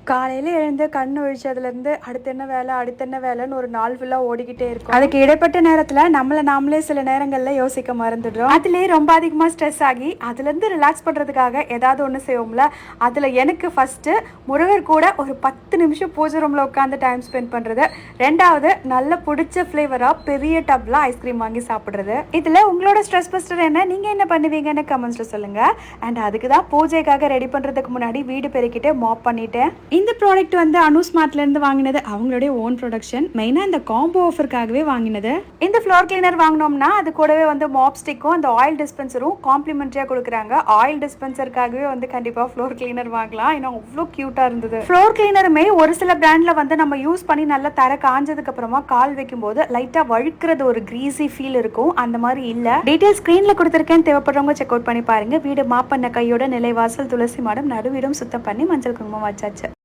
காலையில் எழுந்து கண் ஒழிச்சதுலேருந்து அடுத்து என்ன வேலைன்னு ஒரு நாள் ஃபுல்லாக ஓடிக்கிட்டே இருக்கும். அதுக்கு இடைப்பட்ட நேரத்தில் நாமளே சில நேரங்களில் யோசிக்க மறந்துடுறோம். அதுலேயே ரொம்ப அதிகமாக ஸ்ட்ரெஸ் ஆகி அதுலேருந்து ரிலாக்ஸ் பண்ணுறதுக்காக ஏதாவது ஒன்று செய்வோம்ல. அதில் எனக்கு ஃபஸ்ட்டு முருகர் கூட ஒரு 10 நிமிஷம் பூஜை ரூமில் உட்காந்து டைம் ஸ்பெண்ட் பண்ணுறது. ரெண்டாவது நல்ல பிடிச்ச ஃப்ளேவராக பெரிய டப்பில் ஐஸ்கிரீம் வாங்கி சாப்பிட்றது. இதில் உங்களோட ஸ்ட்ரெஸ் பஸ்டர் என்ன, நீங்கள் என்ன பண்ணுவீங்கன்னு கமெண்ட்ஸில் சொல்லுங்கள். அண்ட் அதுக்கு தான் பூஜைக்காக ரெடி பண்ணுறதுக்கு முன்னாடி வீடு பெருக்கிட்டு மாப் பண்ணிட்டேன். இந்த ப்ராடக்ட் வந்து அனு ஸ்மார்ட்லேருந்து வாங்கினது, அவங்களுடைய ஓன் ப்ரொடக்ஷன். மெயினாக இந்த காம்போ ஆஃபருக்காகவே வாங்கினது. இந்த ஃப்ளோர் கிளீனர் வாங்கினோம்னா அது கூடவே வந்து மாப் ஸ்டிக்கும் அந்த ஆயில் டிஸ்பென்சரும் காம்ப்ளிமெண்ட்ரியாக கொடுக்குறாங்க. ஆயில் டிஸ்பென்சருக்காகவே வந்து கண்டிப்பாக ஃப்ளோர் கிளீனர் வாங்கலாம். இன்னும் அவ்வளோ க்யூட்டாக இருந்தது. ஃப்ளோர் கிளீனருமே ஒரு சில பிராண்டில் வந்து நம்ம யூஸ் பண்ணி நல்லா தர காஞ்சதுக்கு அப்புறமா கால் வைக்கும்போது லைட்டாக வழுக்கிறது, ஒரு கிரீஸி ஃபீல் இருக்கும். அந்த மாதிரி இல்லை. டீட்டெயில் ஸ்க்ரீனில் கொடுத்துருக்கேன், தேவைப்படுறவங்க செக் அவுட் பண்ணி பாருங்க. வீடு மாப் பண்ண கையோட நிலைவாசல் துளசி மாடம் நடுவீடும் சுத்தம் பண்ணி மஞ்சள் குங்குமம் வச்சாச்சு.